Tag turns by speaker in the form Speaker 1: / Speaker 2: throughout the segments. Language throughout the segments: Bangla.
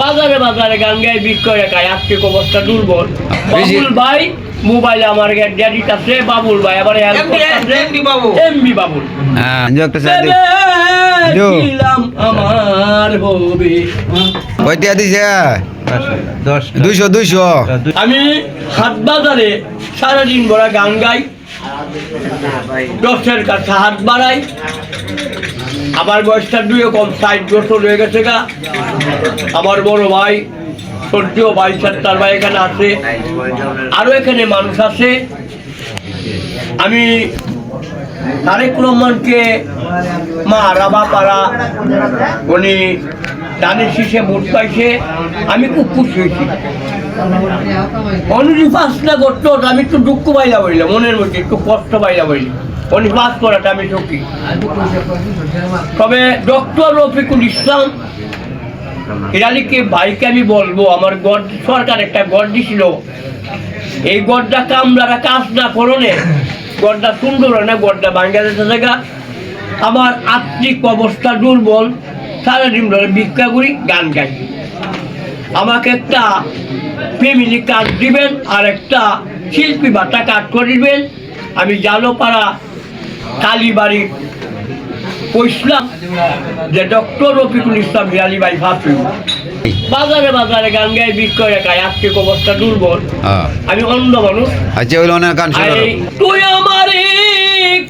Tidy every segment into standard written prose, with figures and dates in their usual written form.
Speaker 1: বাজারে বাজারে গান গাই বিক্রয় খায়, আর্থিক অবস্থা দুর্বল। বাবুল ভাই মোবাইলে আমার ড্যাডিট আছে, বাবুল ভাই আবার এমবি বাবুল আমার হবে।
Speaker 2: কয়টা দিছে? 200
Speaker 1: আমি হাট বাজারে সারাদিন ভরা গান গাই, দশের কাছে হাত বাড়াই। আমার বয়সটা 2 কম, 60 বছর হয়ে গেছে গা। আমার বড় ভাই সূর্য ভাই সত্তার ভাই এখানে আছে, আরো এখানে মানুষ আছে। আমি তারেক রহমানকে মা রাবা পাড়া উনি দানের শীষে ভোট পাইছে, আমি খুব খুশি হয়েছি। উনি পাস না করতো আমি একটু দুঃখ পাইলা বললাম, মনের মধ্যে একটু কষ্ট পাইলা বললাম। উনি পাস করাটা আমি সুখী। তবে ডক্টর রফিকুল ইসলাম হিরালিকে ভাইকে আমি বলবো, আমার গড় সরকার একটা গড় দিছিল, এই গড়টা কামলারা কাজ না করলে গড়টা সুন্দর হয় না, গড়টা বাংলাদেশের জায়গা। আমার আর্থিক অবস্থা দুর্বল, সারাদিন ধরে ভিক্ষা করি, গান গাই। আমাকে একটা ফ্যামিলি কার্ড দিবেন আর একটা শিল্পী ভাতা কার্ড করে দিবেন। আমি জালোপাড়া কালীবাড়ি কইসলাম যে ডক্টর রফিকুল ইসলাম হিরালি ভাই ভাবছি। বাজারে বাজারে গান গাই বিক্রয় খায়, আর্থিক অবস্থা দুর্বল। আমি অন্ধ মানুষ।
Speaker 2: আচ্ছা ওই অনেক গান শোনাও।
Speaker 1: তুই আমারে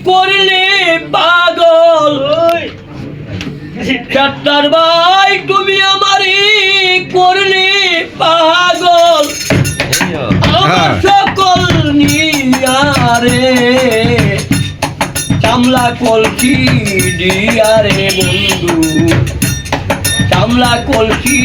Speaker 1: করলে পাগল সত্তার ভাই, তুমি আমারে করলে পাগল। আমার সকল নিয়ারে চামলা কলসি দিয়ারে বন্ধু, চামলা কলসি